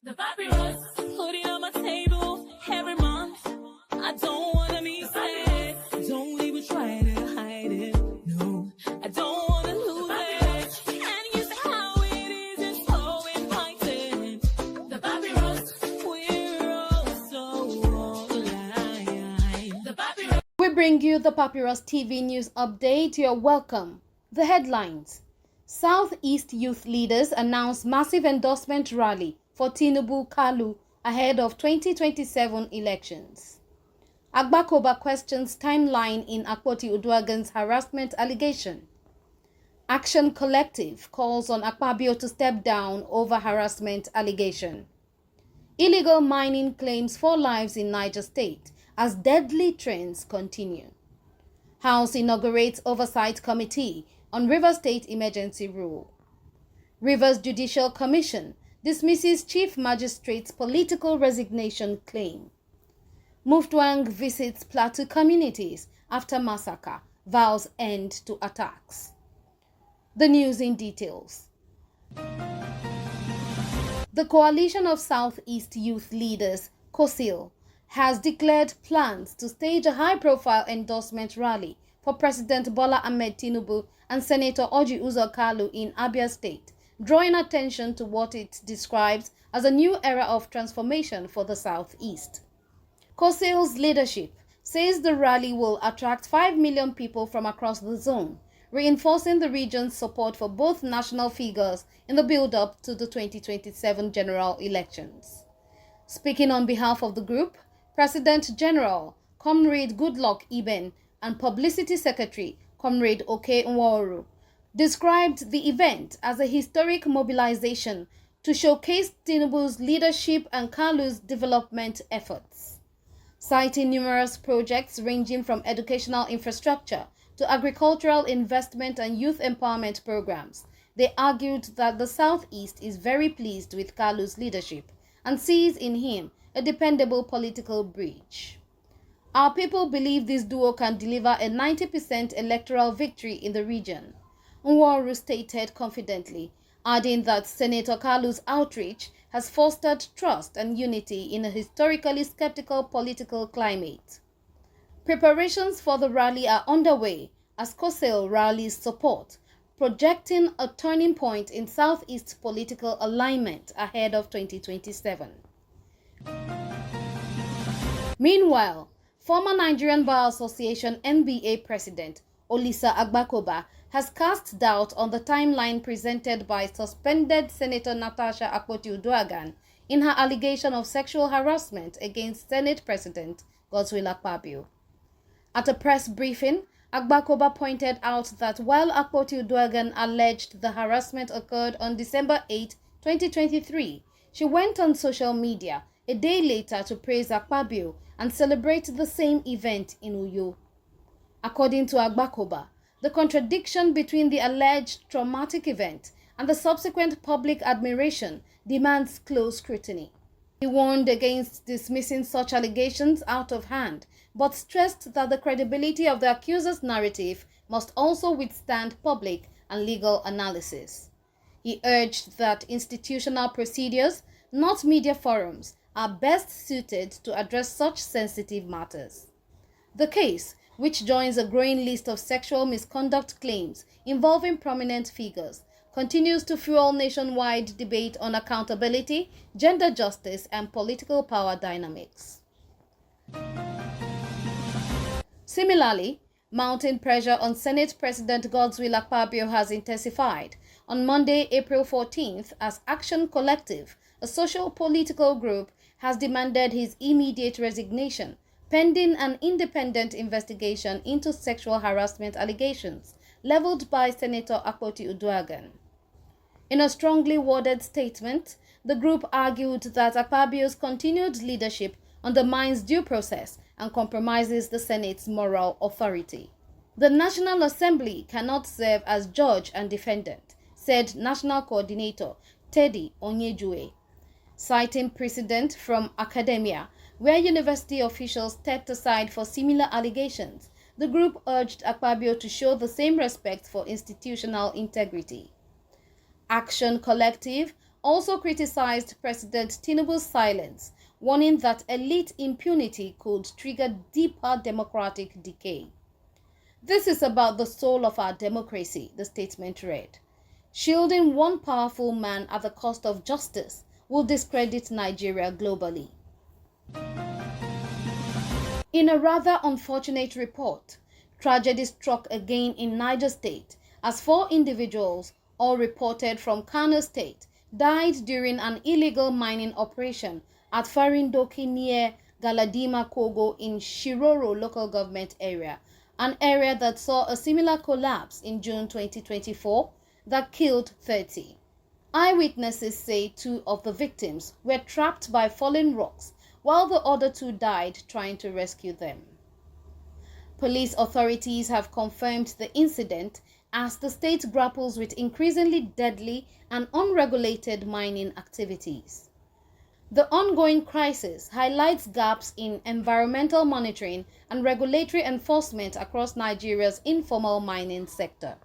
The papyrus, put it on my table every month. I don't wanna be sad. Don't even try to hide it. No, I don't wanna lose it. And you say how it is, it's so inviting. The papyrus, we're all so alive. The papyrus. We bring you the Papyrus TV news update. You're welcome. The headlines. Southeast youth leaders announce massive endorsement rally for Tinubu Kalu ahead of 2027 elections. Agbakoba questions timeline in Akpoti Uduaghan's harassment allegation. Action Collective calls on Akpabio to step down over harassment allegation. Illegal mining claims 4 lives in Niger State as deadly trends continue. House inaugurates Oversight Committee on Rivers State Emergency Rule. Rivers Judicial Commission dismisses Chief Magistrate's political resignation claim. Muftwang visits Plateau communities after massacre, vows end to attacks. The news in details. The Coalition of Southeast Youth Leaders, COSIL, has declared plans to stage a high-profile endorsement rally for President Bola Ahmed Tinubu and Senator Orji Uzor Kalu in Abia State, drawing attention to what it describes as a new era of transformation for the Southeast. COSIL's leadership says the rally will attract 5 million people from across the zone, reinforcing the region's support for both national figures in the build-up to the 2027 general elections. Speaking on behalf of the group, President General Comrade Goodluck Eben and Publicity Secretary Comrade Oke Nworu described the event as a historic mobilization to showcase Tinubu's leadership and Kalu's development efforts. Citing numerous projects ranging from educational infrastructure to agricultural investment and youth empowerment programs, they argued that the Southeast is very pleased with Kalu's leadership and sees in him a dependable political bridge. Our people believe this duo can deliver a 90% electoral victory in the region, Nworu stated confidently, adding that Senator Kalu's outreach has fostered trust and unity in a historically skeptical political climate. Preparations for the rally are underway as COSIL rallies support, projecting a turning point in Southeast political alignment ahead of 2027. Meanwhile, former Nigerian Bar Association NBA President Olisa Agbakoba has cast doubt on the timeline presented by suspended Senator Natasha Akpoti-Uduaghan in her allegation of sexual harassment against Senate President Godswill Akpabio. At a press briefing, Agbakoba pointed out that while Akpoti-Uduaghan alleged the harassment occurred on December 8, 2023, she went on social media a day later to praise Akpabio and celebrate the same event in Uyo. According to Agbakoba, the contradiction between the alleged traumatic event and the subsequent public admiration demands close scrutiny. He warned against dismissing such allegations out of hand, but stressed that the credibility of the accuser's narrative must also withstand public and legal analysis. He urged that institutional procedures, not media forums, are best suited to address such sensitive matters. The case, which joins a growing list of sexual misconduct claims involving prominent figures, continues to fuel nationwide debate on accountability, gender justice, and political power dynamics. Similarly, mounting pressure on Senate President Godswill Akpabio has intensified on Monday, April 14th, as Action Collective, a social political group, has demanded his immediate resignation, pending an independent investigation into sexual harassment allegations leveled by Senator Akpoti-Uduaghan. In a strongly worded statement, the group argued that Akpabio's continued leadership undermines due process and compromises the Senate's moral authority. The National Assembly cannot serve as judge and defendant, said National Coordinator Teddy Onyejue. Citing precedent from academia, where university officials stepped aside for similar allegations, the group urged Akpabio to show the same respect for institutional integrity. Action Collective also criticized President Tinubu's silence, warning that elite impunity could trigger deeper democratic decay. This is about the soul of our democracy, the statement read. Shielding one powerful man at the cost of justice will discredit Nigeria globally. In a rather unfortunate report, tragedy struck again in Niger State as 4 individuals, all reported from Kano State, died during an illegal mining operation at Farindoki near Galadima Kogo in Shiroro local government area, an area that saw a similar collapse in June 2024 that killed 30. Eyewitnesses say 2 of the victims were trapped by fallen rocks while the other 2 died trying to rescue them. Police authorities have confirmed the incident as the state grapples with increasingly deadly and unregulated mining activities. The ongoing crisis highlights gaps in environmental monitoring and regulatory enforcement across Nigeria's informal mining sector.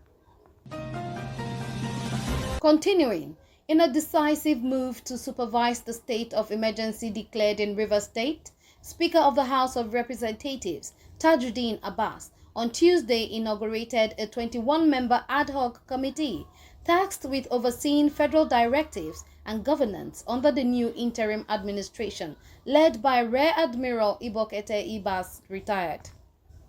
Continuing, in a decisive move to supervise the state of emergency declared in Rivers State, Speaker of the House of Representatives, Tajuddin Abbas, on Tuesday inaugurated a 21-member ad hoc committee tasked with overseeing federal directives and governance under the new interim administration led by Rear Admiral Ibokete Ibas, retired.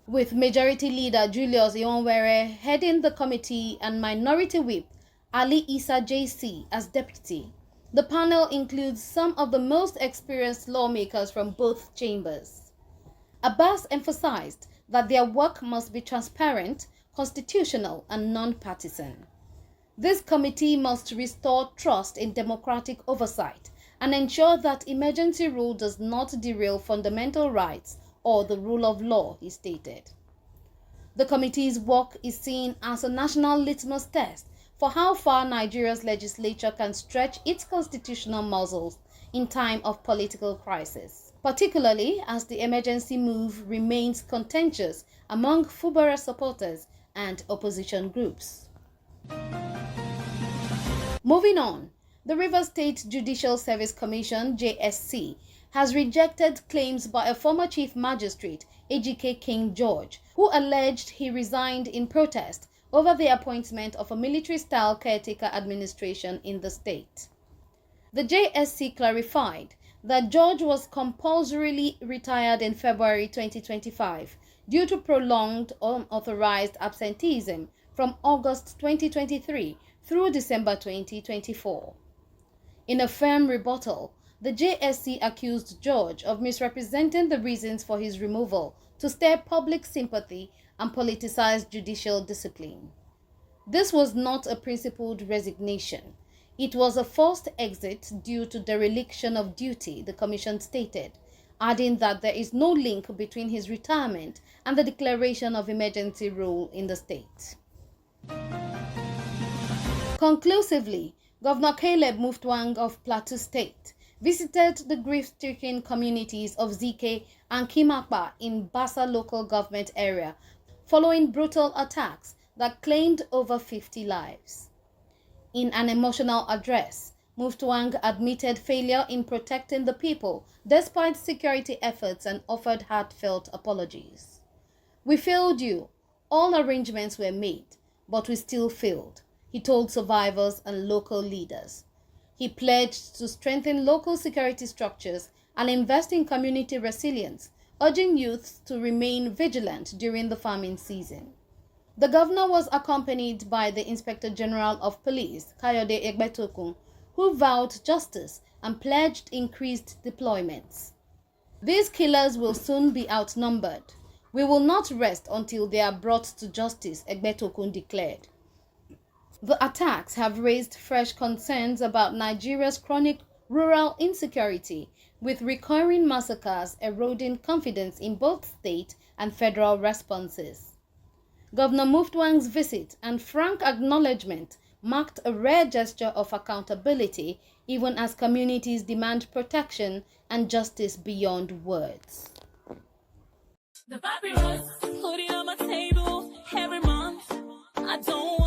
With Majority Leader Julius Ionwere heading the committee and Minority Whip Ali Issa JC as deputy, the panel includes some of the most experienced lawmakers from both chambers. Abbas emphasized that their work must be transparent, constitutional, and non-partisan. This committee must restore trust in democratic oversight and ensure that emergency rule does not derail fundamental rights or the rule of law, he stated. The committee's work is seen as a national litmus test for how far Nigeria's legislature can stretch its constitutional muscles in time of political crisis, particularly as the emergency move remains contentious among Fubara supporters and opposition groups. Moving on, the Rivers State Judicial Service Commission, JSC, has rejected claims by a former Chief Magistrate, Ejike King George, who alleged he resigned in protest over the appointment of a military-style caretaker administration in the state. The JSC clarified that George was compulsorily retired in February 2025 due to prolonged unauthorized absenteeism from August 2023 through December 2024. In a firm rebuttal, the JSC accused George of misrepresenting the reasons for his removal to stir public sympathy and politicize judicial discipline. This was not a principled resignation. It was a forced exit due to dereliction of duty, the commission stated, adding that there is no link between his retirement and the declaration of emergency rule in the state. Conclusively, Governor Caleb Mutfwang of Plateau State visited the grief-stricken communities of Zike and Kimakba in Bassa local government area following brutal attacks that claimed over 50 lives. In an emotional address, Mutfwang admitted failure in protecting the people despite security efforts and offered heartfelt apologies. "We failed you. All arrangements were made, but we still failed," he told survivors and local leaders. He pledged to strengthen local security structures and invest in community resilience, urging youths to remain vigilant during the farming season. The governor was accompanied by the Inspector General of Police, Kayode Egbetokun, who vowed justice and pledged increased deployments. "These killers will soon be outnumbered. We will not rest until they are brought to justice," Egbetokun declared. The attacks have raised fresh concerns about Nigeria's chronic rural insecurity, with recurring massacres eroding confidence in both state and federal responses. Governor Mutfwang's visit and frank acknowledgement marked a rare gesture of accountability, even as communities demand protection and justice beyond words. The papyrus, put it on my table every month. I don't